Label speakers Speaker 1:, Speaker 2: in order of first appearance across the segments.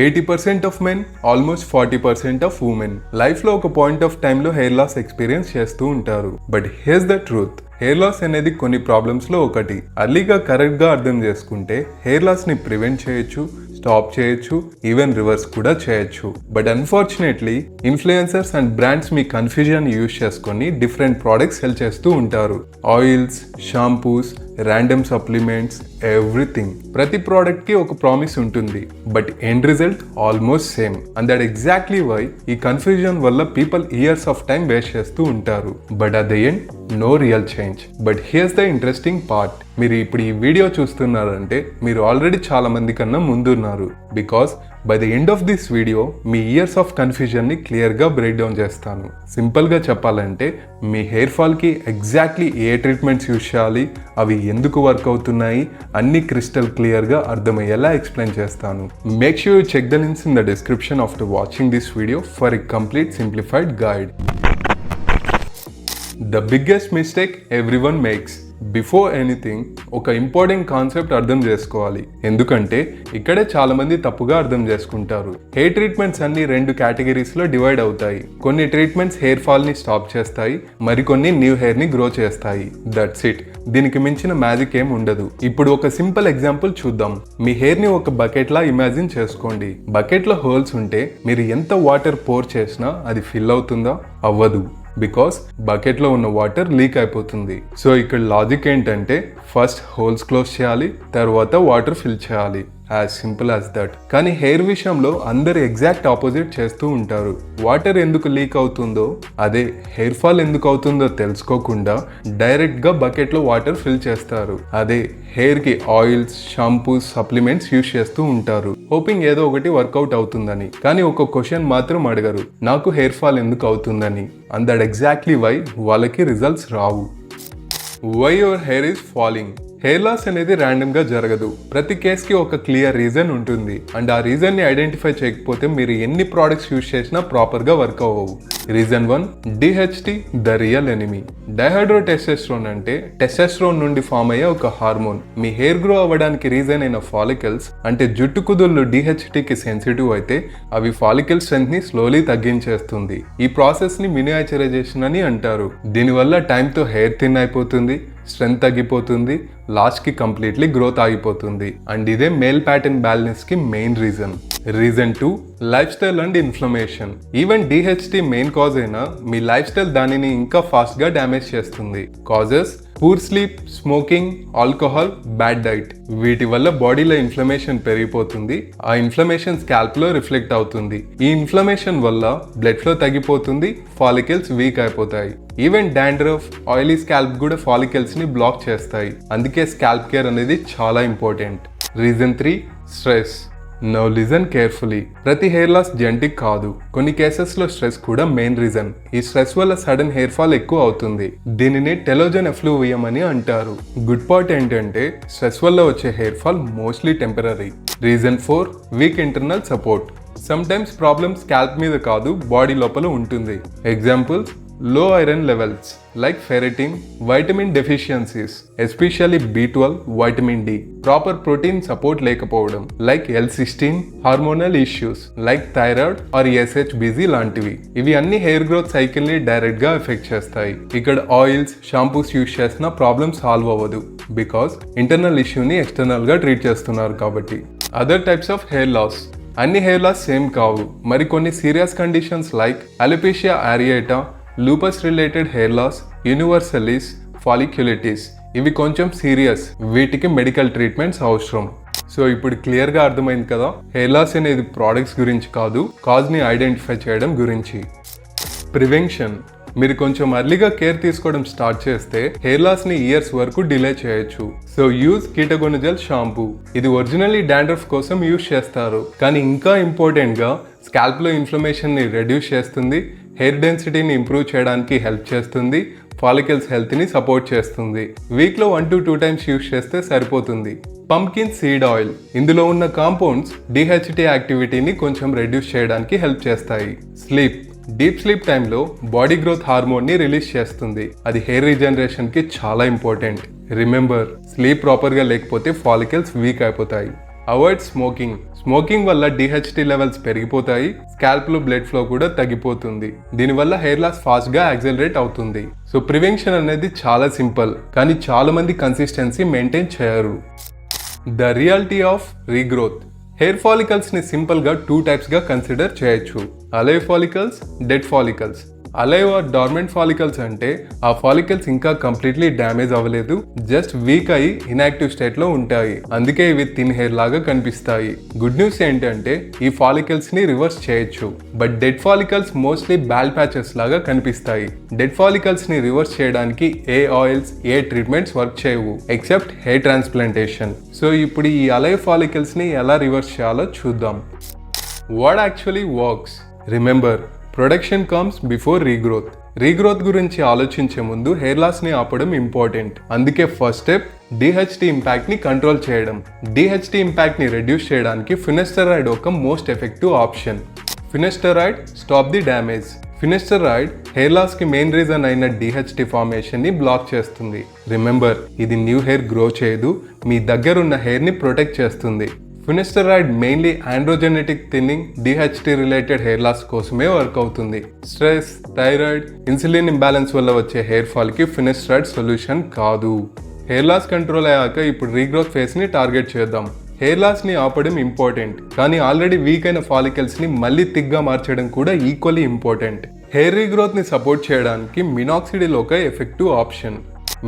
Speaker 1: 80% of men, almost 40% of women లైఫ్లో ఒక point of టైంలో హెయిర్ లాస్ ఎక్స్పీరియన్స్ చేస్తూ ఉంటారు. But here's the truth, hair loss అనేది కొన్ని ప్రాబ్లమ్స్లో ఒకటి. అర్లీగా కరెక్ట్గా అర్థం చేసుకుంటే హెయిర్ లాస్ని ప్రివెంట్ చేయొచ్చు, స్టాప్ చేయొచ్చు, ఈవెన్ రివర్స్ కూడా చేయొచ్చు. But unfortunately influencers and brands మీ కన్ఫ్యూజన్ యూజ్ చేసుకొని డిఫరెంట్ ప్రోడక్ట్స్ సెల్ చేస్తూ ఉంటారు. Oils, shampoos, random supplements, everything. ప్రతి ప్రోడక్ట్ కి ఒక ప్రామిస్ ఉంటుంది, but end result almost same. And that exactly why ఈ కన్ఫ్యూజన్ వల్ల people years of time waste చేస్తూ ఉంటారు. But at the end no real change. But here's the interesting part, మీరు ఇప్పుడు ఈ వీడియో చూస్తున్నారంటే మీరు ఆల్రెడీ చాలా మంది కన్నా ముందున్నారు. Because by the end of this video మీ ఇయర్స్ ఆఫ్ కన్ఫ్యూజన్ని క్లియర్గా బ్రేక్ డౌన్ చేస్తాను. సింపుల్గా చెప్పాలంటే మీ హెయిర్ ఫాల్కి ఎగ్జాక్ట్లీ ఏ ట్రీట్మెంట్స్ యూజ్ చేయాలి, అవి ఎందుకు వర్క్ అవుతున్నాయి, అన్ని క్రిస్టల్ క్లియర్గా అర్థమయ్యేలా ఎక్స్ప్లెయిన్ చేస్తాను. Make sure you check the links in the description after watching this video for a complete simplified guide. The biggest mistake everyone makes. Before anything ఒక ఇంపార్టెంట్ కాన్సెప్ట్ అర్థం చేసుకోవాలి. ఎందుకంటే ఇక్కడే చాలా మంది తప్పుగా అర్థం చేసుకుంటారు. హెయిర్ ట్రీట్మెంట్స్ అన్ని 2 కేటగిరీస్లో డివైడ్ అవుతాయి. కొన్ని ట్రీట్మెంట్స్ హెయిర్ ఫాల్ని స్టాప్ చేస్తాయి, మరికొన్ని న్యూ హెయిర్ని గ్రో చేస్తాయి. That's it. దీనికి మించిన మ్యాజిక్ ఏం ఉండదు. ఇప్పుడు ఒక సింపుల్ ఎగ్జాంపుల్ చూద్దాం. మీ హెయిర్ని ఒక బకెట్లా ఇమాజిన్ చేసుకోండి. బకెట్లో హోల్స్ ఉంటే మీరు ఎంత వాటర్ పోర్ చేసినా అది ఫిల్ అవుతుందా? అవ్వదు. బికాస్ బకెట్లో ఉన్న వాటర్ లీక్ అయిపోతుంది. సో ఇక్కడ లాజిక్ ఏంటంటే ఫస్ట్ హోల్స్ క్లోజ్ చేయాలి, తర్వాత వాటర్ ఫిల్ చేయాలి. As simple as that. కానీ హెయిర్ విషయంలో అందరు ఎగ్జాక్ట్ ఆపోజిట్ చేస్తూ ఉంటారు. వాటర్ ఎందుకు లీక్ అవుతుందో, అదే హెయిర్ ఫాల్ ఎందుకు అవుతుందో తెలుసుకోకుండా డైరెక్ట్గా బకెట్లో వాటర్ ఫిల్ చేస్తారు. అదే హెయిర్కి ఆయిల్స్, షాంపూస్, సప్లిమెంట్స్ యూజ్ చేస్తూ ఉంటారు, హోపింగ్ ఏదో ఒకటి వర్కౌట్ అవుతుందని. కానీ ఒక క్వశ్చన్ మాత్రం అడగరు, నాకు హెయిర్ ఫాల్ ఎందుకు అవుతుందని. అండ్ దట్ ఎగ్జాక్ట్లీ వై వాళ్ళకి రిజల్ట్స్ రావు. Why your hair is falling. Hair loss అనేది ర్యాండమ్గా జరగదు. ప్రతి కేస్కి ఒక క్లియర్ రీజన్ ఉంటుంది. అండ్ ఆ రీజన్ని ఐడెంటిఫై చేయకపోతే మీరు ఎన్ని ప్రోడక్ట్స్ యూజ్ చేసినా ప్రాపర్గా వర్క్ అవ్వవు. Reason 1, DHT the real enemy. Dihydrotestosterone అంటే టెస్టోస్టెరాన్ నుండి ఫామ్ అయ్యే ఒక హార్మోన్. మీ హెయిర్ గ్రో అవ్వడానికి రీజన్ అయిన ఫాలికల్స్ అంటే జుట్టు కుదుళ్ళు డిహెచ్టికి సెన్సిటివ్ అయితే అవి ఫాలికల్ స్ట్రెంత్ ని స్లోలీ తగ్గించేస్తుంది. ఈ ప్రాసెస్ ని మినియేచరైజేషన్ అని అంటారు. దీనివల్ల టైంతో హెయిర్ థిన్ అయిపోతుంది, స్ట్రెంత్ తగ్గిపోతుంది, లాస్ట్ కి కంప్లీట్లీ గ్రోత్ ఆగిపోతుంది. అండ్ ఇదే మేల్ ప్యాటర్న్ బ్యాలెన్స్ కి main reason. Reason 2, life style and inflammation. Even DHT main cause అయినా మీ లైఫ్ స్టైల్ దానిని ఇంకా ఫాస్ట్ గా డ్యామేజ్ చేస్తుంది. Causes: poor sleep, smoking, alcohol, bad diet. వీటి వల్ల బాడీలో ఇన్ఫ్లమేషన్ పెరిగిపోతుంది. ఆ ఇన్ఫ్లమేషన్ స్కాల్ప్ లో రిఫ్లెక్ట్ అవుతుంది. ఈ ఇన్ఫ్లమేషన్ వల్ల బ్లడ్ ఫ్లో తగ్గిపోతుంది, ఫాలికల్స్ వీక్ అయిపోతాయి. ఈవెన్ డాండ్రఫ్, ఆయిలీ స్కాల్ప్ కూడా ఫాలికల్స్ ని బ్లాక్ చేస్తాయి. అందుకే స్కాల్ప్ కేర్ అనేది చాలా important. Reason 3, stress. Now listen carefully. ప్రతి హెయిర్ లాస్ జెనెటిక్ కాదు. కొన్ని కేసెస్లో స్ట్రెస్ కూడా మెయిన్ రీజన్. ఈ స్ట్రెస్ వల్ల సడన్ హెయిర్ ఫాల్ ఎక్కువ అవుతుంది. దీనిని టెలోజన్ ఎఫ్లూవియం అని అంటారు. గుడ్ పార్ట్ ఏంటంటే స్ట్రెస్ వల్ల వచ్చే hair fall mostly temporary. Reason 4, week internal support. Some times problem scalp మీద కాదు, బాడీ లోపల ఉంటుంది. Examples: low iron levels like ferritin, vitamin deficiencies, especially B12, vitamin D, proper protein support లేకపోవడం like L16, hormonal issues like thyroid or SHBG లాంటివి. ఇవి అన్ని hair growth cycle ని direct గా ఎఫెక్ట్ చేస్తాయి. ఇక్కడ ఆయిల్స్, షాంపూస్ యూజ్ చేసిన problem solve అవ్వదు, బికాస్ ఇంటర్నల్ ఇష్యూని ఎక్స్టర్నల్ గా ట్రీట్ చేస్తున్నారు కాబట్టి. Other types of hair loss. అన్ని హెయిర్ లాస్ సేమ్ కావు. మరికొన్ని serious conditions like alopecia areata, lupus related hair loss, universalis, folliculitis ఇవి కొంచెం సీరియస్. వీటికి మెడికల్ ట్రీట్మెంట్స్ అవసరం. సో ఇప్పుడు క్లియర్గా అర్థమైంది కదా, హెయిర్ లాస్ అనేది ప్రోడక్ట్స్ గురించి కాదు, కాజ్ని ఐడెంటిఫై చేయడం గురించి. ప్రివెన్షన్. మీరు కొంచెం అర్లీగా కేర్ తీసుకోవడం స్టార్ట్ చేస్తే హెయిర్ లాస్ ని ఇయర్స్ వరకు డిలే చేయొచ్చు. So use ketoconazole shampoo. ఇది ఒరిజినల్లీ డాండ్రఫ్ కోసం యూజ్ చేస్తారు, కానీ ఇంకా ఇంపార్టెంట్ గా స్కాల్ప్ లో ఇన్ఫ్లమేషన్ ని రెడ్యూస్ చేస్తుంది, హెయిర్ డెన్సిటీని ఇంప్రూవ్ చేయడానికి హెల్ప్ చేస్తుంది, ఫాలికల్స్ హెల్త్ ని సపోర్ట్ చేస్తుంది. వీక్లో 1 to 2 times యూజ్ చేస్తే సరిపోతుంది. Pumpkin seed oil. ఇందులో ఉన్న కాంపౌండ్స్ డిహెచ్టి యాక్టివిటీని కొంచెం రెడ్యూస్ చేయడానికి హెల్ప్ చేస్తాయి. స్లీప్. డీప్ స్లీప్ టైంలో బాడీ గ్రోత్ హార్మోన్ ని రిలీజ్ చేస్తుంది. అది హెయిర్ రీజనరేషన్ కి చాలా ఇంపార్టెంట్. రిమెంబర్, స్లీప్ ప్రాపర్ గా లేకపోతే ఫాలికల్స్ వీక్ అయిపోతాయి. Avoid smoking. స్మోకింగ్ వల్ల డిహెచ్టీ లెవెల్స్ పెరిగిపోతాయి, స్కాల్ప్ లో బ్లడ్ ఫ్లో కూడా తగ్గిపోతుంది. దీనివల్ల హెయిర్ లాస్ ఫాస్ట్ గా యాక్సెలరేట్ అవుతుంది. సో ప్రివెన్షన్ అనేది చాలా సింపుల్, కానీ చాలా మంది కన్సిస్టెన్సీ మెయింటైన్ చేయరు. The reality of regrowth. Hair follicles ని సింపుల్ గా 2 టైప్స్ గా కన్సిడర్ చేయొచ్చు. Alive follicles, dead follicles. Alive or dormant follicles అంటే ఆ ఫాలికల్స్ ఇంకా కంప్లీట్లీ డ్యామేజ్ అవ్వలేదు, జస్ట్ వీక్ అయి ఇన్యాక్టివ్ స్టేట్ లో ఉంటాయి. అందుకే ఇవి థిన్ హెయిర్ లాగా కనిపిస్తాయి. గుడ్ న్యూస్ ఏంటంటే ఈ ఫాలికల్స్ ని రివర్స్ చేయొచ్చు. But dead follicles mostly ball patches లాగా కనిపిస్తాయి. డెడ్ ఫాలికల్స్ ని రివర్స్ చేయడానికి ఏ ఆయిల్స్, ఏ ట్రీట్మెంట్స్ వర్క్ చేయవు ఎక్సెప్ట్ హెయిర్ ట్రాన్స్ప్లాంటేషన్. సో ఇప్పుడు ఈ అలైవ్ ఫాలికల్స్ ని ఎలా రివర్స్ చేయాలో చూద్దాం. What actually works? Remember, production comes before regrowth. Regrowth గురించి ఆలోచించే ముందు హెయిర్ లాస్ ని ఆపడం ఇంపార్టెంట్. అందుకే ఫస్ట్ స్టెప్ డిహెచ్టీ ఇంపాక్ట్ ని కంట్రోల్ చేయడం. డిహెచ్టీ ఇంపాక్ట్ ని రెడ్యూస్ చేయడానికి ఫినాస్టెరాయిడ్ ఒక most effective option. Finasteride stop the damage. Finasteride hair loss కి మెయిన్ రీజన్ అయిన డిహెచ్టీ ఫార్మేషన్ ని బ్లాక్ చేస్తుంది. రిమెంబర్, ఇది న్యూ హెయిర్ గ్రో చేయదు, మీ దగ్గరున్న హెయిర్ ని ప్రొటెక్ట్ చేస్తుంది. Finasteride mainly androgenetic thinning, DHT related hair loss కోసమే వర్క్ అవుతుంది. స్ట్రెస్, థైరాయిడ్, ఇన్సులిన్ ఇంబ్యాలెన్స్ వల్ల వచ్చే హెయిర్ ఫాల్ కి ఫినాస్టెరాయిడ్ సొల్యూషన్ కాదు. హెయిర్ లాస్ కంట్రోల్ అయ్యాక ఇప్పుడు రీగ్రోత్ ఫేస్ ని టార్గెట్ చేద్దాం. హెయిర్ లాస్ ని ఆపడం ఇంపార్టెంట్, కానీ ఆల్రెడీ వీక్ అయిన ఫాలికల్స్ ని మళ్ళీ థిక్గా మార్చడం కూడా ఈక్వల్లీ ఇంపార్టెంట్. హెయిర్ రీగ్రోత్ ని సపోర్ట్ చేయడానికి మినాక్సిడిల్ ఒక effective option.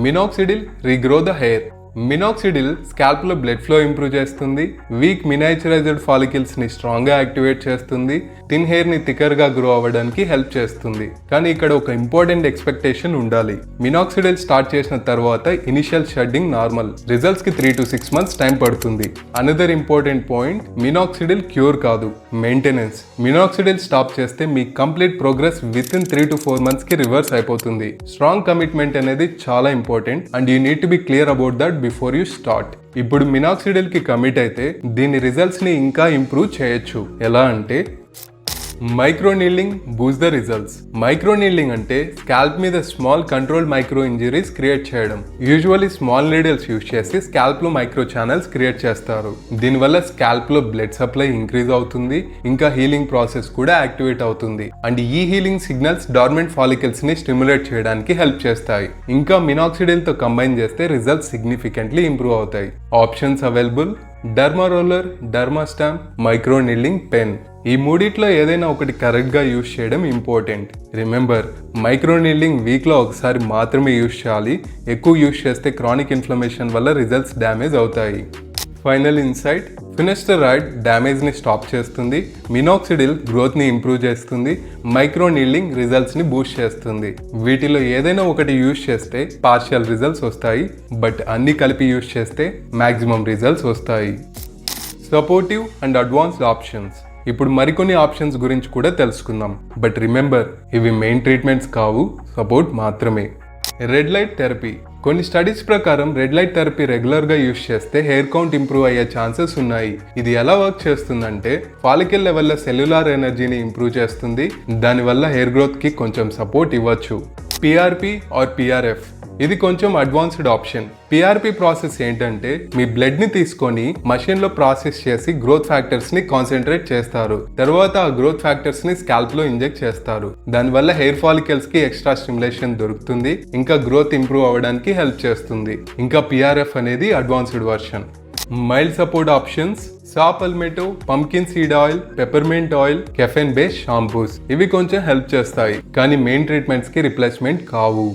Speaker 1: Minoxidil regrow the hair. Minoxidil scalp లో బ్లడ్ ఫ్లో ఇంప్రూవ్ చేస్తుంది, వీక్ మినైచరైజ్డ్ ఫాలికల్స్ ని స్ట్రాంగ్ గా యాక్టివేట్ చేస్తుంది, థిన్ హెయిర్ ని థికర్ గా గ్రో అవ్వడానికి హెల్ప్ చేస్తుంది. కానీ ఇక్కడ ఒక ఇంపార్టెంట్ ఎక్స్పెక్టేషన్ ఉండాలి. మినాక్సిడిల్ స్టార్ట్ చేసిన తర్వాత ఇనిషియల్ షెడ్డింగ్ నార్మల్, రిజల్ట్స్ కి 3 to 6 months టైం పడుతుంది. Another important point, minoxidil cure కాదు, మెయింటెనెన్స్. మినాక్సిడిల్ స్టాప్ చేస్తే మీ complete progress within 3 to 4 months కి రివర్స్ అయిపోతుంది. స్ట్రాంగ్ కమిట్మెంట్ అనేది చాలా important and you need to be clear about that before you start. ఇప్పుడు minoxidil కి కమిట్ అయితే దీని రిజల్ట్స్ ని ఇంకా ఇంప్రూవ్ చేయొచ్చు. ఎలా అంటే micro needling boost the results. Micro needling అంటే స్కాల్ప్ మీద small control micro injuries create చేయడం. యూజువల్లీ స్మాల్ నీడిల్స్ యూజ్ చేసి స్కాల్ప్ లో మైక్రో ఛానల్స్ క్రియేట్ చేస్తారు. దీనివల్ల స్కాల్ప్ లో బ్లడ్ సప్లై ఇంక్రీజ్ అవుతుంది, ఇంకా హీలింగ్ ప్రాసెస్ కూడా యాక్టివేట్ అవుతుంది. అండ్ ఈ హీలింగ్ సిగ్నల్స్ డార్మెంట్ ఫాలికల్స్ ని స్టిమ్యులేట్ చేయడానికి హెల్ప్ చేస్తాయి. ఇంకా మినాక్సిడిల్ తో కంబైన్ చేస్తే రిజల్ట్స్ సిగ్నిఫికెంట్లీ ఇంప్రూవ్ అవుతాయి. Options available: derma roller, derma stamp, micro needling pen. ఈ మూడిట్లో ఏదైనా ఒకటి కరెక్ట్ గా యూజ్ చేయడం important. Remember, micro needling week లో ఒకసారి మాత్రమే యూజ్ చేయాలి. ఎక్కువ యూజ్ చేస్తే క్రానిక్ ఇన్ఫ్లమేషన్ వల్ల రిజల్ట్స్ డ్యామేజ్ అవుతాయి. ఫైనల్ ఇన్సైట్: ఫినాస్టెరాయిడ్ డ్యామేజ్ ని స్టాప్ చేస్తుంది, మినాక్సిడిల్ గ్రోత్ ని ఇంప్రూవ్ చేస్తుంది, మైక్రో నీడ్లింగ్ రిజల్ట్స్ ని బూస్ట్ చేస్తుంది. వీటిలో ఏదైనా ఒకటి యూజ్ చేస్తే పార్షియల్ రిజల్ట్స్ వస్తాయి, బట్ అన్ని కలిపి యూజ్ చేస్తే మాక్సిమం రిజల్ట్స్ వస్తాయి. Supportive and advanced options. ఇప్పుడు మరికొన్ని ఆప్షన్స్ గురించి కూడా తెలుసుకుందాం. బట్ రిమెంబర్, ఇవి మెయిన్ ట్రీట్మెంట్స్ కావు, సపోర్ట్ మాత్రమే. Red light therapy. కొన్ని స్టడీస్ ప్రకారం రెడ్ లైట్ థెరపీ రెగ్యులర్ గా యూజ్ చేస్తే హెయిర్ కౌంట్ ఇంప్రూవ్ అయ్యే ఛాన్సెస్ ఉన్నాయి. ఇది ఎలా వర్క్ చేస్తుందంటే ఫాలికల్ లెవెల్లో సెల్యులార్ ఎనర్జీని ఇంప్రూవ్ చేస్తుంది, దానివల్ల హెయిర్ గ్రోత్ కి కొంచెం సపోర్ట్ ఇవ్వచ్చు. PRP or PRF. ఇది కొంచెం అడ్వాన్స్డ్ ఆప్షన్. పిఆర్పి ప్రాసెస్ ఏంటంటే మీ బ్లడ్ ని తీసుకొని మషిన్ లో ప్రాసెస్ చేసి గ్రోత్ ఫ్యాక్టర్స్ ని కాన్సన్ట్రేట్ చేస్తారు. తర్వాత ఆ గ్రోత్ ఫ్యాక్టర్స్ ని స్కాల్ప్ లో ఇంజెక్ట్ చేస్తారు. దానివల్ల హెయిర్ ఫాలికల్స్ కి ఎక్స్ట్రా స్టిమ్యులేషన్ దొరుకుతుంది, ఇంకా గ్రోత్ ఇంప్రూవ్ అవ్వడానికి హెల్ప్ చేస్తుంది. ఇంకా పిఆర్ఎఫ్ అనేది advanced version. Mild support options: saw palmetto, pumpkin seed oil, peppermint oil, caffeine based shampoos. ఇవి కొంచెం హెల్ప్ చేస్తాయి, కానీ మెయిన్ ట్రీట్మెంట్స్ కి రిప్లేస్మెంట్ కావు.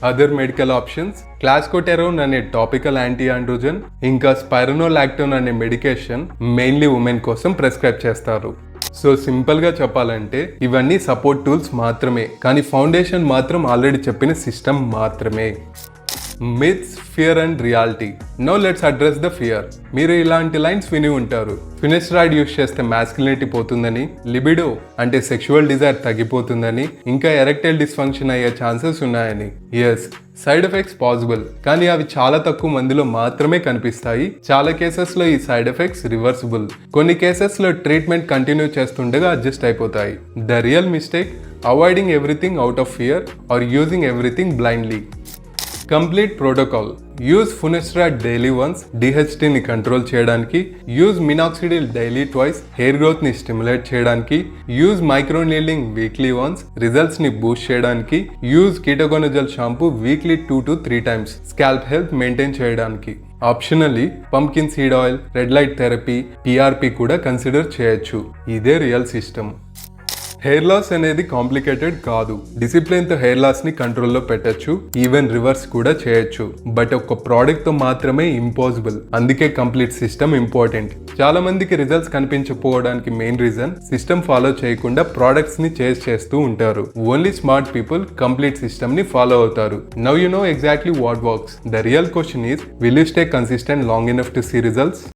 Speaker 1: అదర్ మెడికల్ ఆప్షన్స్: క్లాస్కోటెరోన్ అనే టాపికల్ యాంటీ ఆండ్రోజన్, ఇంకా స్పైరనోలాక్టోన్ అనే మెడికేషన్ మెయిన్లీ ఉమెన్ కోసం ప్రిస్క్రైబ్ చేస్తారు. సో సింపుల్ గా చెప్పాలంటే ఇవన్నీ సపోర్ట్ టూల్స్ మాత్రమే, కానీ ఫౌండేషన్ మాత్రం ఆల్రెడీ చెప్పిన సిస్టమ్ మాత్రమే. Myths, fear and reality. Now let's address the fear. మీరు ఇలాంటి లైన్స్ విని ఉంటారు. ఫినాస్టెరాయిడ్ యూజ్ చేస్తే మాస్కులినిటీ పోతుందని, లిబిడో అంటే సెక్షువల్ డిజైర్ తగ్గిపోతుందని, ఇంకా ఎరెక్టైల్ డిస్ఫంక్షన్ అయ్యే ఛాన్సెస్ ఉన్నాయని. ఎస్, సైడ్ ఎఫెక్ట్స్ పాసిబుల్, కానీ అవి చాలా తక్కువ మందిలో మాత్రమే కనిపిస్తాయి. చాలా కేసెస్ లో ఈ సైడ్ ఎఫెక్ట్స్ రివర్సిబుల్. కొన్ని కేసెస్ లో ట్రీట్మెంట్ కంటిన్యూ చేస్తుండగా అడ్జస్ట్ అయిపోతాయి. The real mistake: avoiding everything out of fear or using everything blindly. Complete protocol. Use finasteride daily once డిహెచ్టీని కంట్రోల్ చేయడానికి, use minoxidil daily twice hair growth ని stimulate చేయడానికి, use microneedling weekly once results ని boost చేయడానికి, use ketoconazole shampoo weekly 2 to 3 times scalp health maintain చేయడానికి. Optionally pumpkin seed oil, red light therapy, PRP కూడా consider చేయొచ్చు. ఇదే real system. Hair loss అనేది complicated కాదు. డిసిప్లిన్ తో హెయిర్ లాస్ ని కంట్రోల్లో పెట్టచ్చు, ఈవెన్ రివర్స్ కూడా చేయొచ్చు. బట్ ఒక ప్రోడక్ట్ తో మాత్రమే ఇంపాసిబుల్. అందుకే కంప్లీట్ సిస్టమ్ ఇంపార్టెంట్. చాలా మందికి రిజల్ట్స్ కనిపించకపోవడానికి మెయిన్ రీజన్ సిస్టమ్ ఫాలో చేయకుండా ప్రోడక్ట్స్ ని చేంజ్ చేస్తూ ఉంటారు. Only smart people complete system ని ఫాలో అవుతారు. Now you know exactly what works. The real question is, will you stay consistent long enough to see results?